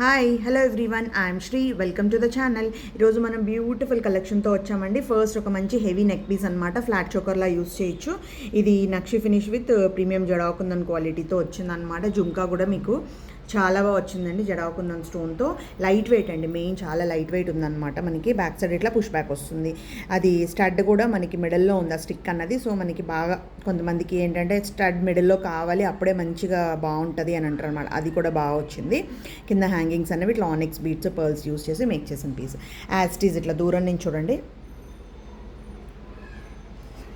Hi hello everyone I'm Sri welcome to the channel. ఈరోజు మనం beautiful కలెక్షన్తో వచ్చామండి. ఫస్ట్ ఒక మంచి హెవీ నెక్ పీస్ అనమాట, ఫ్లాట్ చోకర్లా యూస్ చేయొచ్చు. ఇది నక్షి ఫినిష్ విత్ ప్రీమియం జడాకుందన్ క్వాలిటీతో వచ్చిందనమాట. జుమ్కా కూడా మీకు చాలా బాగా వచ్చిందండి, జడాకుందన్ స్టోన్తో. లైట్ వెయిట్ అండి, మెయిన్ చాలా లైట్ వెయిట్ ఉందన్నమాట. మనకి బ్యాక్ సైడ్ ఇట్లా పుష్ బ్యాక్ వస్తుంది. అది స్టడ్ కూడా మనకి మిడిల్లో ఉంది, ఆ స్టిక్ అన్నది. సో మనకి బాగా కొంతమందికి ఏంటంటే స్టడ్ మిడిల్లో కావాలి, అప్పుడే మంచిగా బాగుంటుంది అని అంటారు అనమాట. అది కూడా బాగా వచ్చింది. కింద హ్యాంగింగ్స్ అనేవి ఇట్లా ఆనిక్స్ బీడ్స్ పర్ల్స్ యూస్ చేసి మేక్ చేసిన పీస్. యాజ్ ఇట్ ఈజ్ ఇట్లా దూరం నుంచి చూడండి.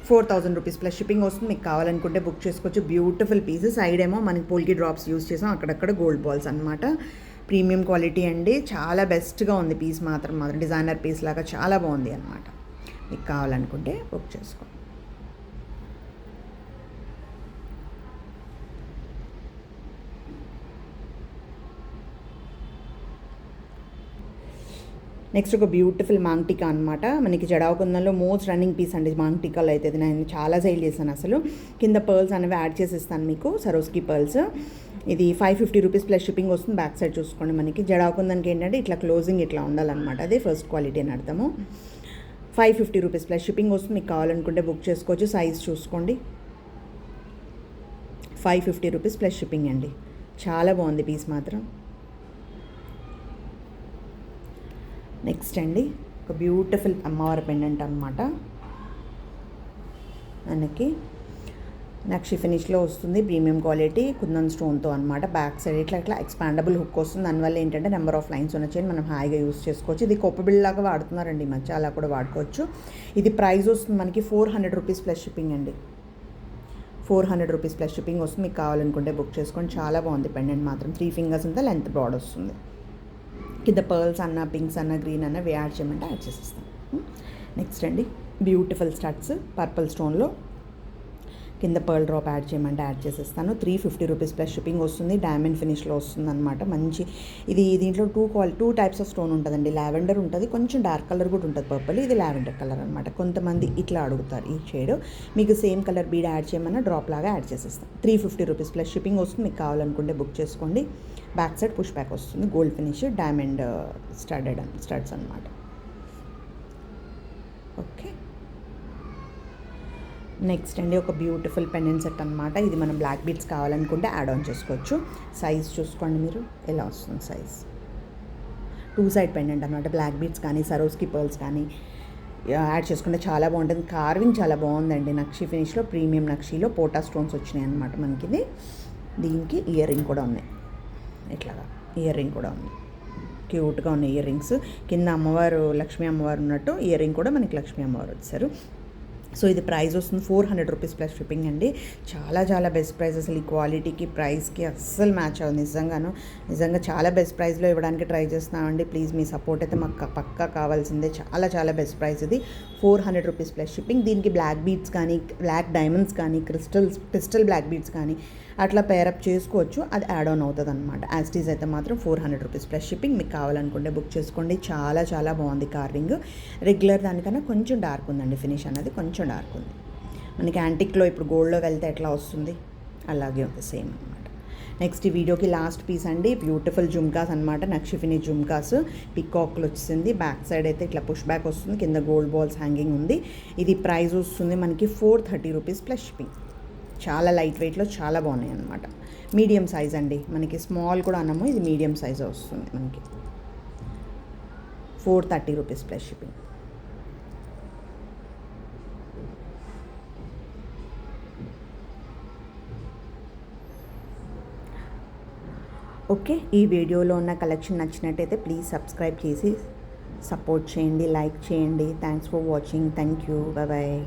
4,000 రూపీస్ ప్లస్ షిప్పింగ్ వస్తుంది. మీకు కావాలనుకుంటే బుక్ చేసుకోవచ్చు. Beautiful piece. సైడ్ ఏమో మనకి పోల్కి డ్రాప్స్ యూస్ చేసాం, అక్కడక్కడ గోల్డ్ బాల్స్ అనమాట. ప్రీమియం క్వాలిటీ అండి, చాలా బెస్ట్గా ఉంది పీస్. మాత్రం డిజైనర్ పీస్ లాగా చాలా బాగుంది అనమాట. మీకు కావాలనుకుంటే బుక్ చేసుకోండి. నెక్స్ట్ ఒక బ్యూటిఫుల్ మాంగ్టికా అనమాట. మనకి జడాకుందంలో మోస్ట్ రన్నింగ్ పీస్ అండి మాంగ్టికాలో అయితే. నేను చాలా సేల్ చేశాను అసలు. కింద పర్ల్స్ అనేవి యాడ్ చేసిస్తాను మీకు, సరోస్కి పర్ల్స్. ఇది 550 రూపీస్ ప్లస్ షిప్పింగ్ వస్తుంది. బ్యాక్ సైడ్ చూసుకోండి. మనకి జడాకుందానికి ఏంటంటే ఇట్లా క్లోజింగ్ ఇట్లా ఉండాలన్నమాట, అదే ఫస్ట్ క్వాలిటీ అని అర్థము. 550 రూపీస్ ప్లస్ షిప్పింగ్ వస్తుంది. మీకు కావాలనుకుంటే బుక్ చేసుకోవచ్చు. సైజ్ చూసుకోండి. 550 రూపీస్ ప్లస్ షిప్పింగ్ అండి. చాలా బాగుంది పీస్ మాత్రం. నెక్స్ట్ అండి ఒక బ్యూటిఫుల్ అమ్మవారి పెండెంట్ అనమాట. మనకి నక్షి ఫినిష్లో వస్తుంది, ప్రీమియం క్వాలిటీ కుందన్ స్టోన్తో అనమాట. బ్యాక్ సైడ్ ఇట్లా ఇట్లా ఎక్స్పాండబుల్ హుక్ వస్తుంది. దానివల్ల ఏంటంటే నెంబర్ ఆఫ్ లైన్స్ ఉన్న చైన్ మనం హాయిగా యూస్ చేసుకోవచ్చు. ఇది కొప్ప బిళ్ళలాగా వాడుతున్నారండి ఈ మధ్య, అలా కూడా వాడుకోవచ్చు. ఇది ప్రైస్ వస్తుంది మనకి 400 రూపీస్ ప్లస్ షిప్పింగ్ అండి. 400 రూపీస్ ప్లస్ షిప్పింగ్ వస్తుంది. మీకు కావాలనుకుంటే బుక్ చేసుకోండి. చాలా బాగుంది పెండెంట్ మాత్రం. 3 ఫింగర్స్ అంతా లెంత్ బ్రాడ్ వస్తుంది. కింద పర్ల్స్ అన్న, పింక్స్ అన్న, గ్రీన్ అన్న యాడ్ చేయమంటే యాడ్ చేసేస్తాం. నెక్స్ట్ అండి బ్యూటిఫుల్ స్టడ్స్ పర్పుల్ స్టోన్లో. కింద పర్ల్ డ్రాప్ యాడ్ చేయమంటే యాడ్ చేసేస్తాను. 350 రూపీస్ ప్లస్ షిప్పింగ్ వస్తుంది. డైమండ్ ఫినిష్లో వస్తుంది అనమాట. మంచి ఇది దీంట్లో టూ టైప్స్ ఆఫ్ స్టోన్ ఉంటుందండి. లావెండర్ ఉంటుంది, కొంచెం డార్క్ కలర్ కూడా ఉంటుంది పర్పుల్. ఇది లావెండర్ కలర్ అనమాట. కొంతమంది ఇట్లా అడుగుతారు ఈ షేడ్. మీకు సేమ్ కలర్ బీడ్ యాడ్ చేయమన్నా డ్రాప్ లాగా యాడ్ చేసేస్తాం. 350 రూపీస్ ప్లస్ షిప్పింగ్ వస్తుంది. మీకు కావాలనుకుంటే బుక్ చేసుకోండి. బ్యాక్ సైడ్ పుష్ బ్యాక్ వస్తుంది. గోల్డ్ ఫినిష్ డైమండ్ స్టడ్స్ అనమాట. ఓకే. నెక్స్ట్ అండి ఒక బ్యూటిఫుల్ పెండెంట్ సెట్ అనమాట. ఇది మనం బ్లాక్ బీడ్స్ కావాలనుకుంటే యాడ్ ఆన్ చేసుకోవచ్చు. సైజ్ చూసుకోండి మీరు ఎలా వస్తుంది సైజ్. 2 సైడ్ పెండెంట్ అనమాట. బ్లాక్ బీడ్స్ కానీ సరోస్కి పర్ల్స్ కానీ యాడ్ చేసుకుంటే చాలా బాగుంటుంది. కార్వింగ్ చాలా బాగుందండి. నక్షి ఫినిష్లో ప్రీమియం నక్షిలో పోటా స్టోన్స్ వచ్చినాయి అనమాట మనకి. దీనికి ఇయర్ రింగ్ కూడా ఉన్నాయి. ఇట్లాగా ఇయర్ రింగ్ కూడా ఉంది. క్యూట్గా ఉన్న ఇయర్ రింగ్స్. కింద అమ్మవారు లక్ష్మీ అమ్మవారు ఉన్నట్టు ఇయర్ రింగ్ కూడా మనకి లక్ష్మీ అమ్మవారు వచ్చారు. సో ఇది ప్రైస్ వస్తుంది 400 రూపీస్ ప్లస్ షిప్పింగ్ అండి. చాలా చాలా బెస్ట్ ప్రైస్. అసలు ఈ క్వాలిటీకి ప్రైస్కి అస్సలు మ్యాచ్ అవ్వదు. నిజంగా చాలా బెస్ట్ ప్రైస్లో ఇవ్వడానికి ట్రై చేస్తున్నామండి. ప్లీజ్ మీ సపోర్ట్ అయితే మాకు పక్కా కావాల్సిందే. చాలా చాలా బెస్ట్ ప్రైస్ ఇది. 400 రూపీస్ ప్లస్ షిప్పింగ్. దీనికి బ్లాక్ బీడ్స్ కానీ, బ్లాక్ డైమండ్స్ కానీ, క్రిస్టల్ బ్లాక్ బీడ్స్ కానీ అట్లా పేరప్ చేసుకోవచ్చు. అది యాడ్ ఆన్ అవుతుంది అనమాట. యాస్టీస్ అయితే మాత్రం 400 రూపీస్ ప్లస్ షిప్పింగ్. మీకు కావాలనుకుంటే బుక్ చేసుకోండి. చాలా చాలా బాగుంది కార్వింగ్. రెగ్యులర్ దానికన్నా కొంచెం డార్క్ ఉందండి ఫినిష్ అనేది, కొంచెం డార్క్ ఉంది. మనకి యాంటిక్లో ఇప్పుడు గోల్డ్లో వెళ్తే ఎట్లా వస్తుంది అలాగే ఉంది సేమ్ అనమాట. నెక్స్ట్ ఈ వీడియోకి లాస్ట్ పీస్ అండి. బ్యూటిఫుల్ జుమ్కాస్ అనమాట. నక్షి ఫినిష్ జుమ్కాస్ పికాక్లు వచ్చింది. బ్యాక్ సైడ్ అయితే ఇట్లా పుష్ బ్యాక్ వస్తుంది. కింద గోల్డ్ బాల్స్ హ్యాంగింగ్ ఉంది. ఇది ప్రైస్ వస్తుంది మనకి 430 రూపీస్ ప్లస్ షిప్పింగ్. చాలా లైట్ వెయిట్లో చాలా బాగున్నాయి అనమాట. మీడియం సైజ్ అండి. మనకి స్మాల్ కూడా అన్నాము, ఇది మీడియం సైజ్ వస్తుంది మనకి. 430 రూపీస్ ప్లస్ షిప్పింగ్. ఓకే. ఈ వీడియోలో ఉన్న కలెక్షన్ నచ్చినట్టయితే ప్లీజ్ సబ్స్క్రైబ్ చేసి సపోర్ట్ చేయండి, లైక్ చేయండి. Thanks for watching. Thank you. Bye.